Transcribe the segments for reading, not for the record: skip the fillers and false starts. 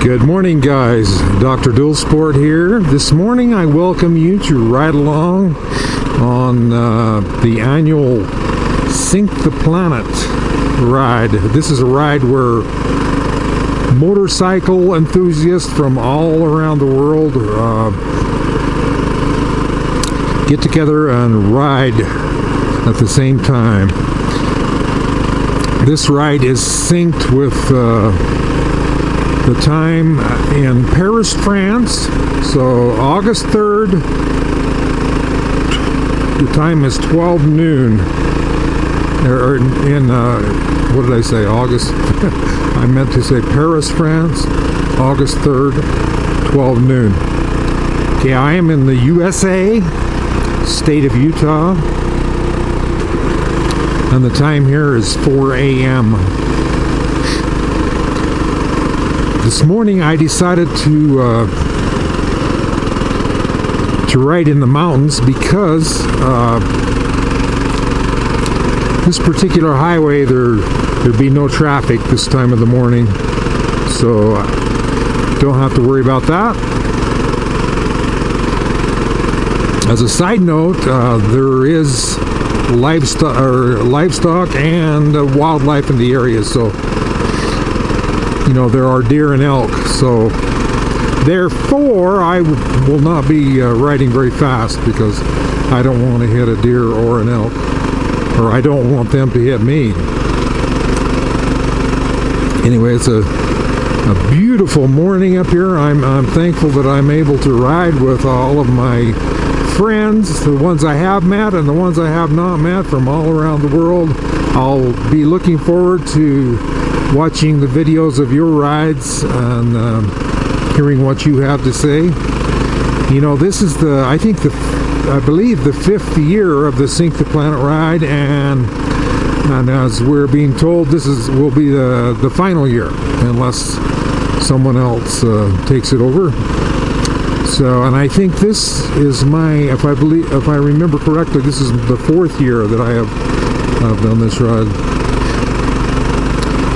Good morning, guys. Dr. Dual Sport here. This morning I welcome you to ride along on the annual Sync the Planet ride. This is a ride where motorcycle enthusiasts from all around the world get together and ride at the same time. This ride is synced with the time in Paris, France. So August 3rd, the time is 12 noon. Or in, what did I say, August? I meant to say Paris, France, August 3rd, 12 noon. Okay, I am in the USA, state of Utah, and the time here is 4 a.m. This morning I decided to ride in the mountains because this particular highway there'd be no traffic this time of the morning, so don't have to worry about that. As a side note, there is livestock and wildlife in the area, so you know, there are deer and elk, so therefore I will not be riding very fast because I don't want to hit a deer or an elk, or I don't want them to hit me. Anyway, it's a beautiful morning up here. I'm thankful that I'm able to ride with all of my friends, the ones I have met and the ones I have not met from all around the world. I'll be looking forward to watching the videos of your rides and hearing what you have to say. You know, this is I believe the 5th year of the Sync the Planet ride, and as we're being told, this will be the final year unless someone else takes it over. So, and I think this is if I remember correctly, this is the 4th year that I've done this ride.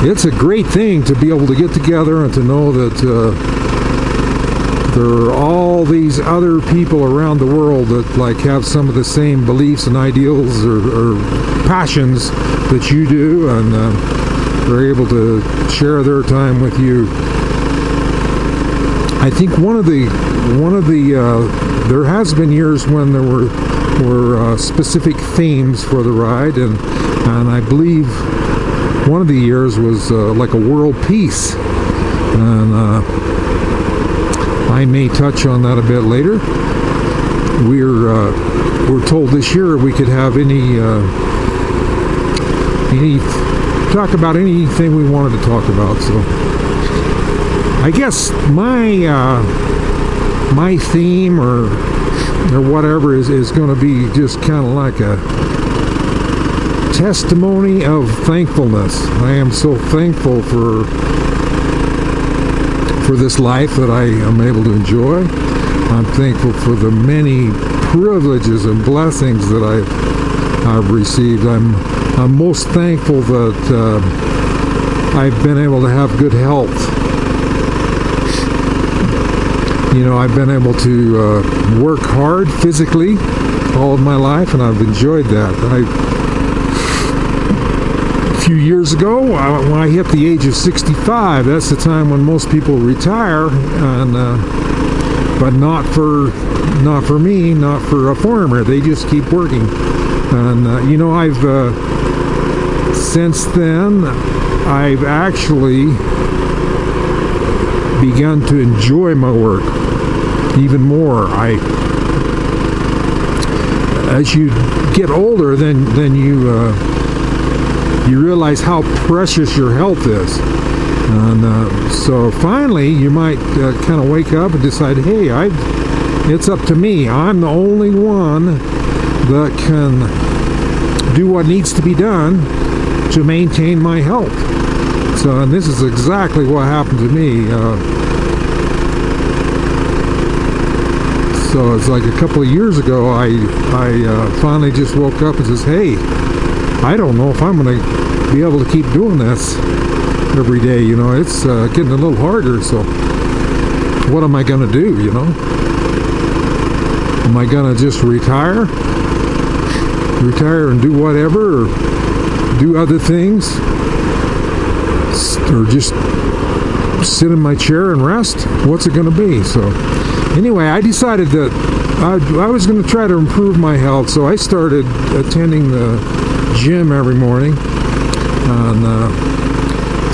It's a great thing to be able to get together and to know that there are all these other people around the world that have some of the same beliefs and ideals or passions that you do, and they're able to share their time with you. I think one of the there has been years when there were specific themes for the ride, and I believe one of the years was like a world peace, and I may touch on that a bit later. We're told this year we could have any talk about anything we wanted to talk about. So I guess my theme or whatever is going to be just kind of like a testimony of thankfulness. I am so thankful for this life that I am able to enjoy. I'm thankful for the many privileges and blessings that I've received. I'm most thankful that I've been able to have good health. You know, I've been able to work hard physically all of my life, and I've enjoyed that. A few years ago, when I hit the age of 65, that's the time when most people retire, and but not for me, not for a farmer. They just keep working, and you know, since then I've actually begun to enjoy my work even more. As you get older, then you realize how precious your health is, and so finally you might kind of wake up and decide, hey, it's up to me. I'm the only one that can do what needs to be done to maintain my health. So, and this is exactly what happened to me. So it's like a couple of years ago, I finally just woke up and says, hey, I don't know if I'm going to be able to keep doing this every day. You know, it's getting a little harder. So what am I going to do, you know? Am I going to just retire and do whatever, or do other things, or just sit in my chair and rest? What's it going to be? So anyway, I decided that I was going to try to improve my health, so I started attending the gym every morning. And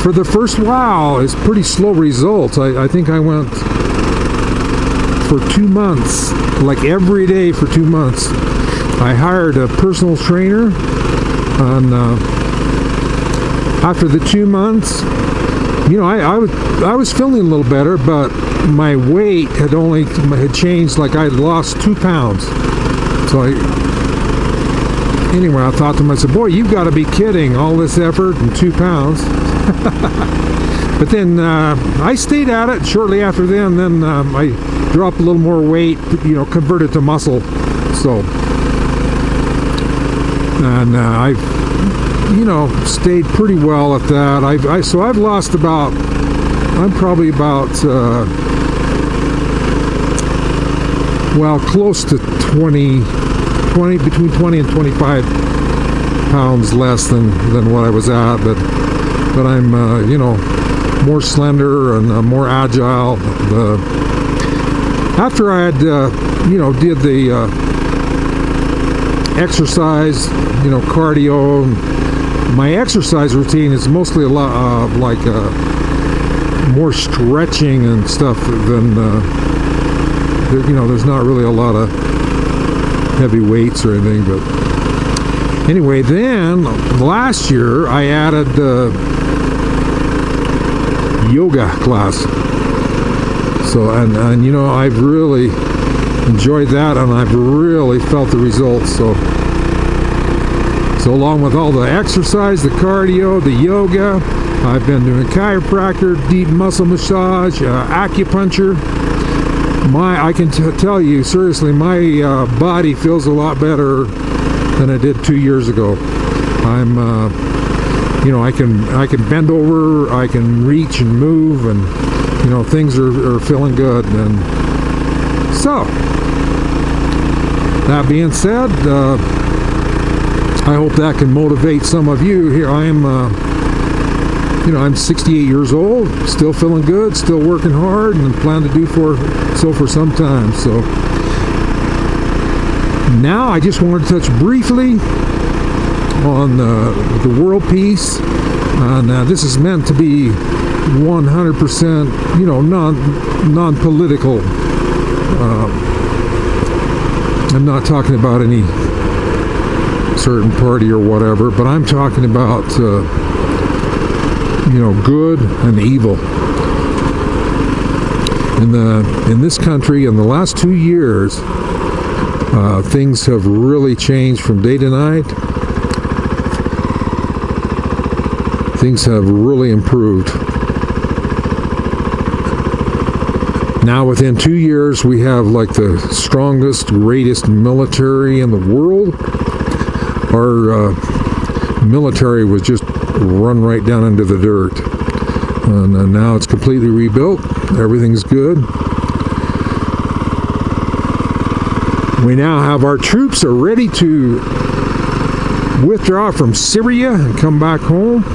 for the first while, it's pretty slow results. I think I went for 2 months, like every day for 2 months. I hired a personal trainer, and after the 2 months, you know, I was feeling a little better, but my weight had changed. Like I had lost 2 pounds. So anyway, I thought to myself, boy, you've got to be kidding, all this effort and 2 pounds. But then I stayed at it. Shortly after then I dropped a little more weight, you know, converted to muscle. So, and I've, you know, stayed pretty well at that. So I've lost about, I'm probably about, well, close to 20, between 20 and 25 pounds less than what I was at, but I'm, you know, more slender and more agile. After I had, you know, did the exercise, you know, cardio, my exercise routine is mostly a lot like more stretching and stuff than, you know, there's not really a lot of heavy weights or anything. But anyway, then last year I added the yoga class. So, and you know, I've really enjoyed that, and I've really felt the results. So along with all the exercise, the cardio, the yoga, I've been doing chiropractor, deep muscle massage, acupuncture. I can tell you seriously, my body feels a lot better than it did 2 years ago. I'm, you know, I can bend over, I can reach and move, and you know, things are feeling good. And so, that being said, I hope that can motivate some of you. Here I am, you know, I'm 68 years old, still feeling good, still working hard, and plan to do so for some time. So now I just wanted to touch briefly on the world peace. And this is meant to be 100%, you know, non-political. I'm not talking about any certain party or whatever, but I'm talking about, you know, good and evil. In this country, in the last 2 years, things have really changed from day to night. Things have really improved. Now within 2 years, we have like the strongest, greatest military in the world. Our military was just run right down into the dirt. And now it's completely rebuilt. Everything's good. We now have our troops are ready to withdraw from Syria and come back home.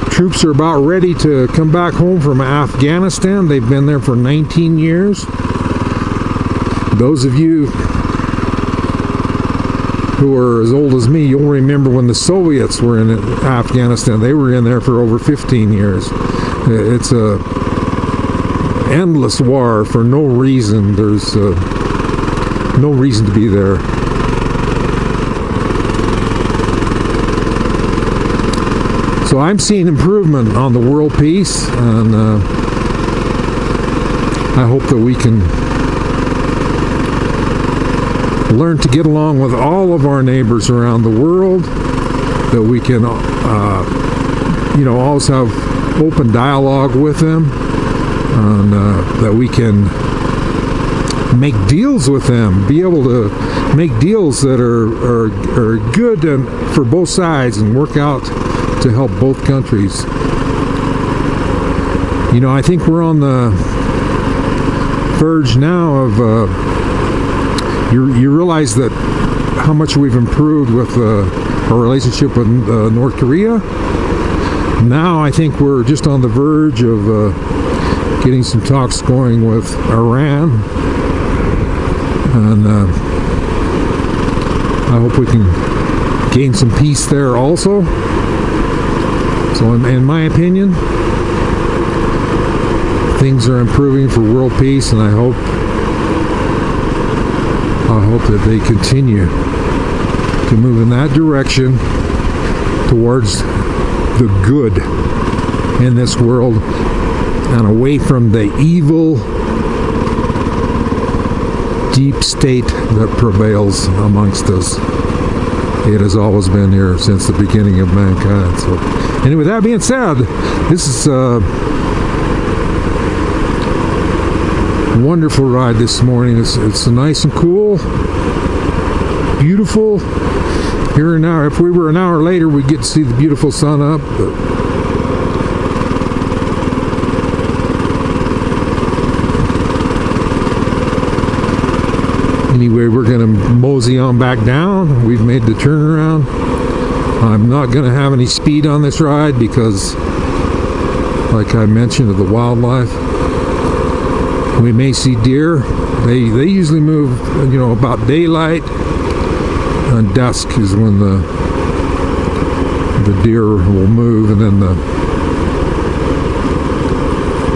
Troops are about ready to come back home from Afghanistan. They've been there for 19 years. Those of you who are as old as me, you'll remember when the Soviets were in Afghanistan. They were in there for over 15 years. It's a endless war for no reason. There's no reason to be there. So I'm seeing improvement on the world peace, and I hope that we can learn to get along with all of our neighbors around the world, that we can, you know, always have open dialogue with them, and that we can make deals with them, be able to make deals that are good and for both sides, and work out to help both countries. You know, I think we're on the verge now of you realize that how much we've improved with our relationship with North Korea. Now I think we're just on the verge of getting some talks going with Iran, and I hope we can gain some peace there also. So in my opinion, things are improving for world peace, and I hope that they continue to move in that direction towards the good in this world and away from the evil deep state that prevails amongst us. It has always been here since the beginning of mankind. So anyway, that being said, this is a wonderful ride this morning. It's nice and cool, beautiful. Here an hour. If we were an hour later, we'd get to see the beautiful sun up. But anyway, we're going to mosey on back down. We've made the turnaround. I'm not going to have any speed on this ride because, like I mentioned, of the wildlife. We may see deer. They usually move, about daylight. And dusk is when the deer will move, and then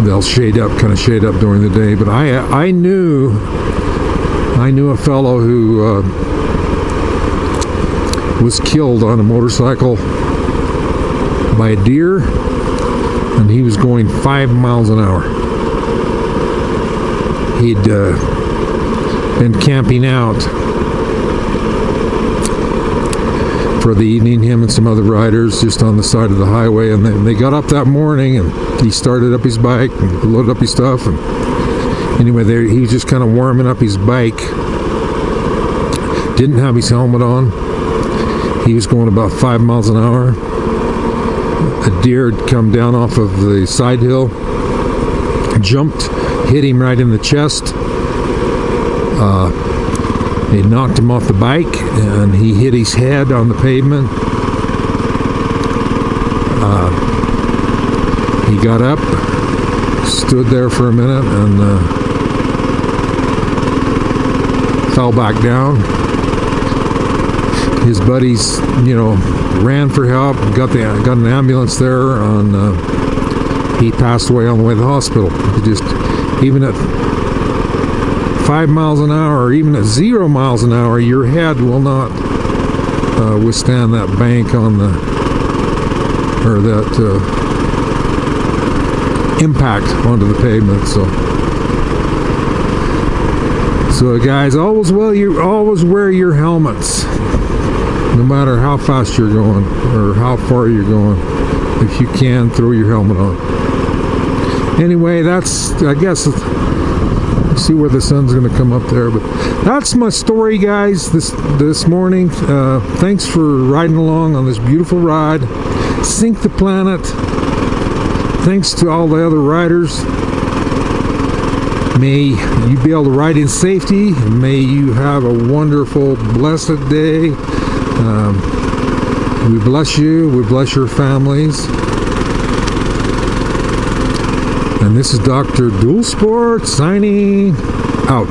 they'll shade up during the day. But I knew a fellow who was killed on a motorcycle by a deer, and he was going 5 miles an hour. He'd been camping out for the evening, him and some other riders, just on the side of the highway, and they got up that morning, and he started up his bike and loaded up his stuff, and anyway, he was just kind of warming up his bike. Didn't have his helmet on. He was going about 5 miles an hour. A deer had come down off of the side hill, jumped, hit him right in the chest. It knocked him off the bike, and he hit his head on the pavement. He got up, stood there for a minute, and fell back down. His buddies, ran for help, got an ambulance there, and he passed away on the way to the hospital. Even at 5 miles an hour, or even at 0 miles an hour, your head will not withstand that bank that impact onto the pavement. So guys, always wear your helmets, no matter how fast you're going or how far you're going. If you can, throw your helmet on. Anyway, I guess. See where the sun's going to come up there, but that's my story, guys, this morning. Thanks for riding along on this beautiful ride. Sink the planet. Thanks to all the other riders. May you be able to ride in safety. May you have a wonderful, blessed day. We bless you. We bless your families. And this is Dr. Dual Sport signing out.